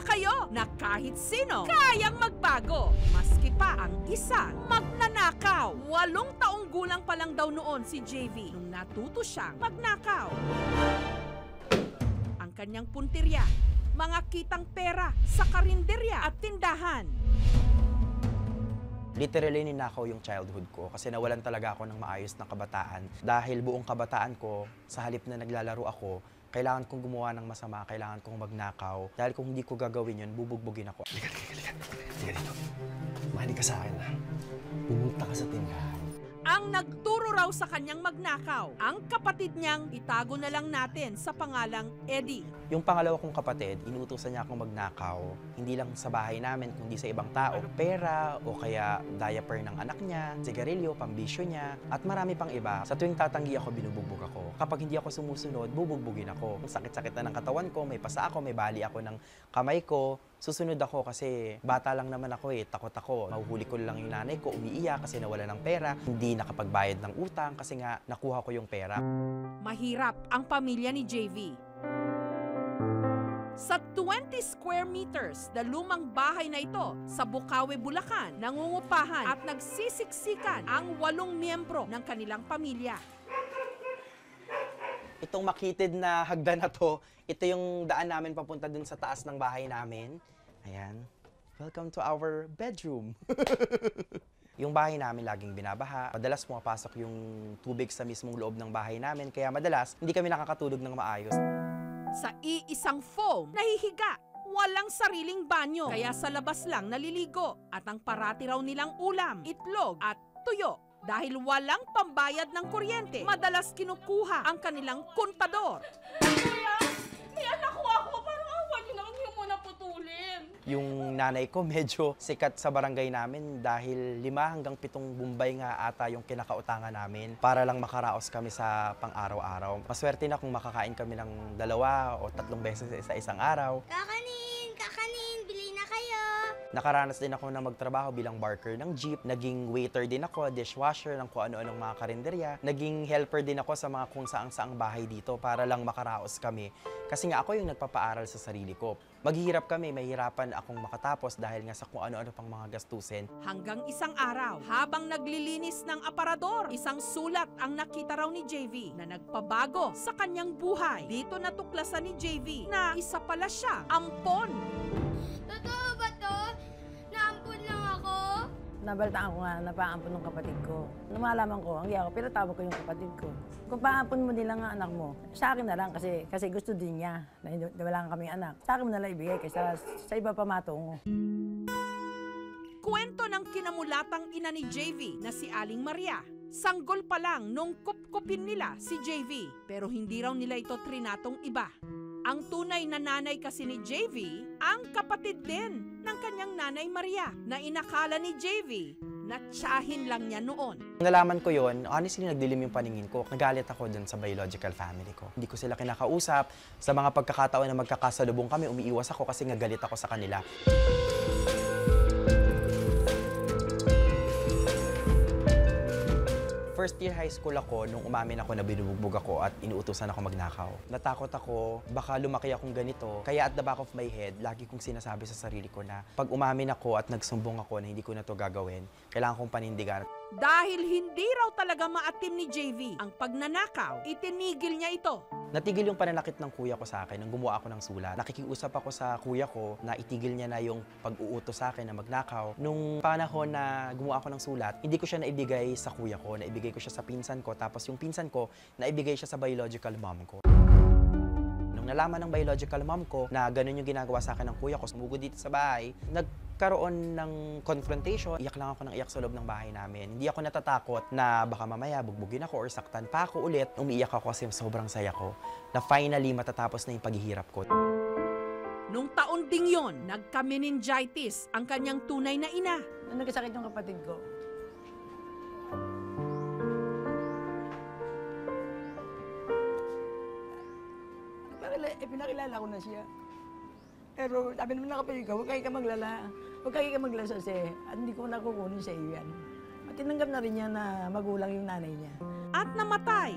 kayo na kahit sino kayang magbago. Maski pa ang isang magnanakaw. 8 taong gulang pa lang daw noon si JV nung natuto siyang magnakaw. Ang kanyang puntirya, mga kitang pera sa karinderya at tindahan. Literally, ninakaw yung childhood ko kasi nawalan talaga ako ng maayos na kabataan. Dahil buong kabataan ko, sa halip na naglalaro ako, kailangan kong gumawa ng masama, kailangan kong magnakaw. Dahil kung hindi ko gagawin yun, bubugbugin ako. Liga dito. Mahinig ka sa akin na. Pumunta ka sa tindahan. Ang nagturo raw sa kanyang magnakaw, ang kapatid niyang itago na lang natin sa pangalang Eddie. Yung pangalawa kong kapatid, inuutosan niya akong magnakaw, hindi lang sa bahay namin, kundi sa ibang tao. Pera o kaya diaper ng anak niya, sigarilyo, pambisyo niya, at marami pang iba. Sa tuwing tatanggi ako, binubugbog ako. Kapag hindi ako sumusunod, bubugbugin ako. Sakit-sakit na ng katawan ko, may pasa ako, may bali ako ng kamay ko. Susunod ako kasi bata lang naman ako takot ako. Mahuhuli ko lang yung nanay ko, umiiyak kasi nawala ng pera. Hindi nakapagbayad ng utang kasi nga nakuha ko yung pera. Mahirap ang pamilya ni JV. Sa 20 square meters na lumang bahay na ito sa Bukawi, Bulacan, nangungupahan at nagsisiksikan ang 8 miyembro ng kanilang pamilya. Itong makitid na hagdan na to, ito yung daan namin papunta dun sa taas ng bahay namin. Ayan. Welcome to our bedroom. Yung bahay namin laging binabaha. Madalas pumapasok yung tubig sa mismong loob ng bahay namin, kaya madalas hindi kami nakakatulog ng maayos. Sa iisang foam, nahihiga. Walang sariling banyo, kaya sa labas lang naliligo. At ang parati raw nilang ulam, itlog at tuyo. Dahil walang pambayad ng kuryente, madalas kinukuha ang kanilang kontador. Kuya, may anak ko ako. Parang awan nyo naman yung muna putulin. Yung nanay ko medyo sikat sa barangay namin dahil 5 hanggang 7 bumbay nga ata yung kinakautangan namin para lang makaraos kami sa pang-araw-araw. Maswerte na kung makakain kami ng 2 o 3 beses sa isang araw. Kakanin, bili na kayo. Nakaranas din ako na magtrabaho bilang barker ng jeep. Naging waiter din ako, dishwasher ng kung ano-anong mga karinderya. Naging helper din ako sa mga kung saang-saang bahay dito para lang makaraos kami. Kasi nga ako yung nagpapaaral sa sarili ko. Maghihirap kami, mahirapan akong makatapos dahil nga sa kung ano-ano pang mga gastusin. Hanggang isang araw, habang naglilinis ng aparador, isang sulat ang nakita raw ni JV na nagpabago sa kanyang buhay. Dito natuklasan ni JV na isa pala siya, ampon. Totoo ba to? Naampun lang ako? Nabaltaan ko nga na paampun ng kapatid ko. Lumalaman ko, ang ako, pero tawag ko yung kapatid ko. Kung paampun mo din lang ang anak mo, sa akin na lang kasi gusto din niya na wala kaming anak. Sa akin mo na lang ibigay kaysa sa iba pa matungo. Kwento ng kinamulatang ina ni JV na si Aling Maria. Sanggol pa lang nung kupkupin nila si JV, pero hindi raw nila ito trinatong iba. Ang tunay na nanay kasi ni JV, ang kapatid din ng kanyang nanay Maria na inakala ni JV na tiyahin lang niya noon. Nalaman ko yon, honestly nagdilim yung paningin ko. Nagalit ako dun sa biological family ko. Hindi ko sila kinakausap. Sa mga pagkakataon na magkakasalubong kami, umiiwas ako kasi nagalit ako sa kanila. First year high school ako nung umamin ako na binubugbog ako at inuutusan ako magnakaw. Natakot ako, baka lumaki akong ganito. Kaya at the back of my head, lagi kong sinasabi sa sarili ko na pag umamin ako at nagsumbong ako na hindi ko na to gagawin, kailangan kong panindigan. Dahil hindi raw talaga maatim ni JV ang pagnanakaw, itinigil niya ito. Natigil yung pananakit ng kuya ko sa akin nung gumawa ako ng sulat. Nakikiusap ako sa kuya ko na itigil niya na yung pag-uutos sa akin na magnakaw. Nung panahon na gumawa ako ng sulat, hindi ko siya naibigay sa kuya ko, naibigay ko siya sa pinsan ko, tapos yung pinsan ko, naibigay siya sa biological mom ko. Nung nalaman ng biological mom ko na ganun yung ginagawa sa akin ng kuya ko, sumugod dito sa bahay, nagkaroon ng confrontation. Iyak lang ako ng iyak sa loob ng bahay namin. Hindi ako natatakot na baka mamaya bugbugin ako or saktan pa ako ulit. Umiiyak ako kasi sobrang saya ko na finally matatapos na yung paghihirap ko. Nung taon ding yon, nagka-meningitis ang kanyang tunay na ina. Nung nagkasakit yung kapatid ko, pinakilala ko na siya. Pero sabi naman ng kapatid ko, huwag kayo ka maglala. Huwag kayo ka maglala kasi at hindi ko nakukunin sa iyo yan. At tinanggap na rin niya na magulang yung nanay niya. At namatay.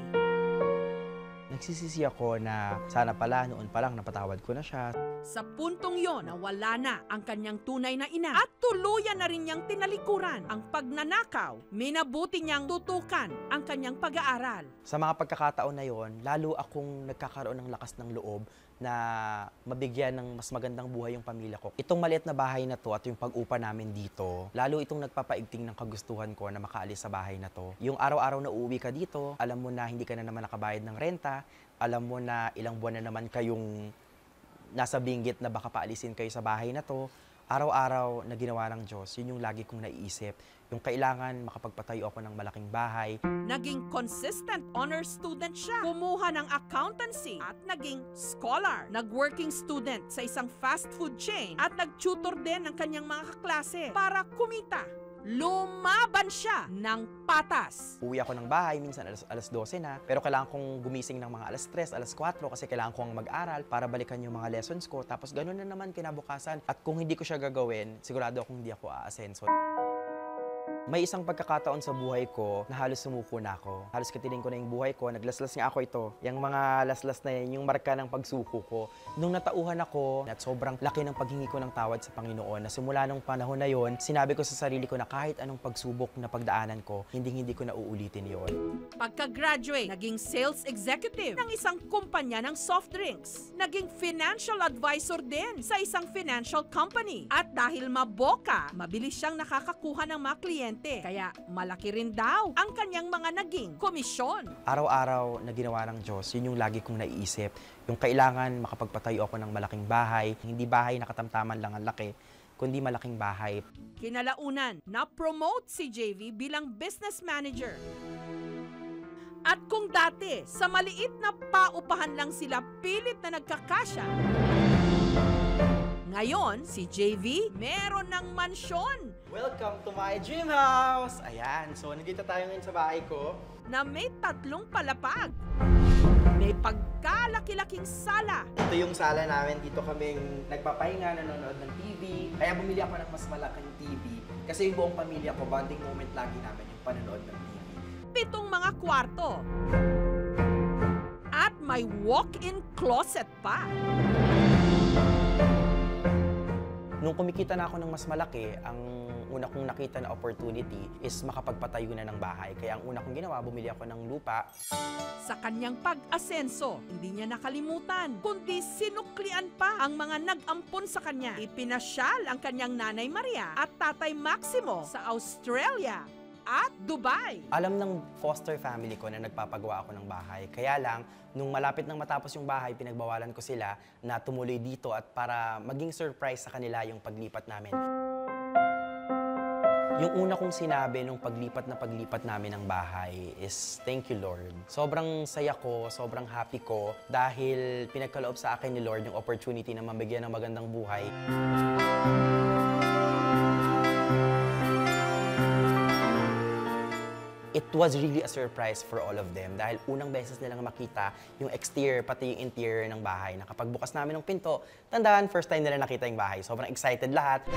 Nagsisisi ako na sana pala noon pa lang napatawad ko na siya. Sa puntong yon, nawala na ang kanyang tunay na ina at tuluyan na rin niyang tinalikuran ang pagnanakaw. Minabuti niyang tutukan ang kanyang pag-aaral. Sa mga pagkakataon na yon, lalo akong nagkakaroon ng lakas ng loob na mabigyan ng mas magandang buhay yung pamilya ko. Itong maliit na bahay na to at yung pag-upa namin dito, lalo itong nagpapaigting ng kagustuhan ko na makaalis sa bahay na to. Yung araw-araw na uuwi ka dito, alam mo na hindi ka na naman nakabayad ng renta, alam mo na ilang buwan na naman kayong nasa binggit na baka paalisin kayo sa bahay na to. Araw-araw na ginawa ng Diyos, yun yung lagi kong naiisip. Yung kailangan makapagpatayo ako ng malaking bahay. Naging consistent honor student siya. Kumuha ng accountancy at naging scholar. Nag-working student sa isang fast food chain at nag-tutor din ng kanyang mga kaklase para kumita. Lumaban siya ng patas. Uwi ako ng bahay, minsan alas 12 na, pero kailangan kong gumising ng mga alas 3, alas 4 kasi kailangan kong mag-aral para balikan yung mga lessons ko. Tapos ganoon na naman kinabukasan. At kung hindi ko siya gagawin, sigurado akong hindi ako aasenso. May isang pagkakataon sa buhay ko na halos sumuko na ako. Halos katiling ko na yung buhay ko. Naglaslas nga ako ito. Yung mga laslas na yun, yung marka ng pagsuko ko. Nung natauhan ako, at sobrang laki ng paghingi ko ng tawad sa Panginoon, na simula nung panahon na yon, sinabi ko sa sarili ko na kahit anong pagsubok na pagdaanan ko, hindi ko na uulitin yon. Pagka-graduate, naging sales executive ng isang kumpanya ng soft drinks. Naging financial advisor din sa isang financial company. At dahil maboka, mabilis siyang nakakakuha ng mga kliyente. Kaya malaki rin daw ang kanyang mga naging komisyon. Araw-araw na ginawa ng Diyos, yun yung lagi kong naiisip. Yung kailangan makapagpatayo ako ng malaking bahay. Hindi bahay na katamtaman lang ang laki, kundi malaking bahay. Kinalaunan, na-promote si JV bilang business manager. At kung dati, sa maliit na paupahan lang sila pilit na nagkakasya, ngayon, si JV meron ng mansyon Welcome to my dream house! Ayan, so nandito tayo ngayon sa bahay ko. na may 3 palapag. May pagkalaki-laking sala. Ito yung sala namin, dito kaming nagpapahinga, nanonood ng TV. Kaya bumili ako ng mas malaking TV. Kasi yung buong pamilya ko, bonding moment lagi namin yung panonood ng TV. 7 mga kwarto. At may walk-in closet pa. Nung kumikita na ako ng mas malaki, ang una kong nakita na opportunity is makapagpatayo na ng bahay. Kaya ang una kong ginawa, bumili ako ng lupa. Sa kanyang pag-asenso, hindi niya nakalimutan, kundi sinuklian pa ang mga nag-ampon sa kanya. Ipinasyal ang kanyang nanay Maria at tatay Maximo sa Australia at Dubai. Alam ng foster family ko na nagpapagawa ako ng bahay. Kaya lang, nung malapit nang matapos yung bahay, pinagbawalan ko sila na tumuloy dito at para maging surprise sa kanila yung paglipat namin. Yung una kong sinabi nung paglipat namin ng bahay is, thank you Lord. Sobrang saya ko, sobrang happy ko dahil pinagkaloob sa akin ni Lord yung opportunity na mabigyan ng magandang buhay. It was really a surprise for all of them dahil unang beses nilang makita yung exterior pati yung interior ng bahay. Na kapag bukas namin ng pinto, tandaan, first time nila nakita yung bahay. Sobrang excited lahat.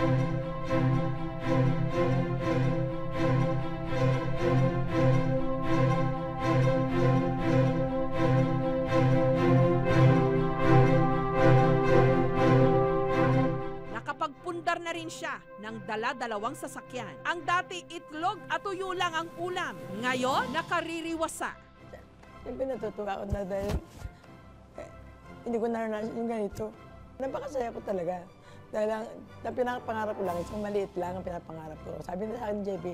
Nakapagpundar na rin siya ng dala-dalawang sasakyan. Ang dati itlog at tuyo lang ang ulam. Ngayon, nakaririwasa. Siyempre natutuwa ako na dahil hindi ko naranasan yung ganito. Napakasaya ko talaga. Dahil ang pinapangarap ko lang, isang maliit lang ang pinapangarap ko. Sabi na sa akin, JB,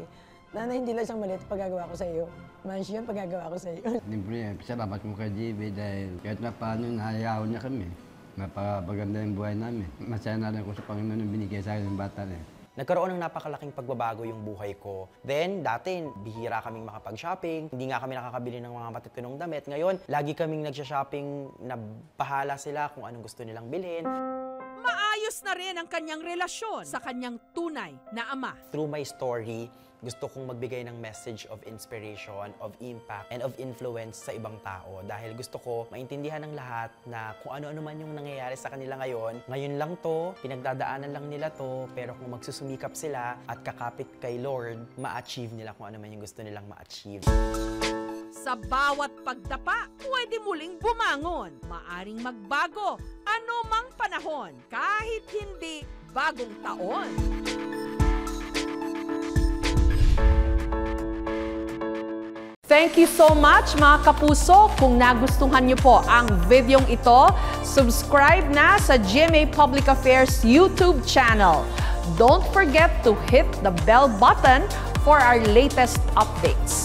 Nanay, hindi lang isang maliit pagagawa ko sa iyo. Mansion, pagagawa ko sa iyo. Siyempre, salamat mo kay JB dahil kahit na paano nahayaw niya kami. Napakaganda yung buhay namin. Masaya na rin ako sa Panginoon yung binigay sa akin ng bata na yun. Nagkaroon ng napakalaking pagbabago yung buhay ko. Then, dati, bihira kaming makapag-shopping. Hindi nga kami nakakabili ng mga matitinong damit. Ngayon, lagi kaming nagsha-shopping na bahala sila kung anong gusto nilang bilhin. Maayos na rin ang kanyang relasyon sa kanyang tunay na ama. Through my story, gusto kong magbigay ng message of inspiration, of impact, and of influence sa ibang tao. Dahil gusto ko maintindihan ng lahat na kung ano-ano man yung nangyayari sa kanila ngayon lang to, pinagdadaanan lang nila to, pero kung magsusumikap sila at kakapit kay Lord, ma-achieve nila kung ano man yung gusto nilang ma-achieve. Sa bawat pagdapa, pwede muling bumangon. Maaring magbago anumang panahon, kahit hindi bagong taon. Thank you so much mga kapuso. Kung nagustuhan niyo po ang videong ito, subscribe na sa GMA Public Affairs YouTube channel. Don't forget to hit the bell button for our latest updates.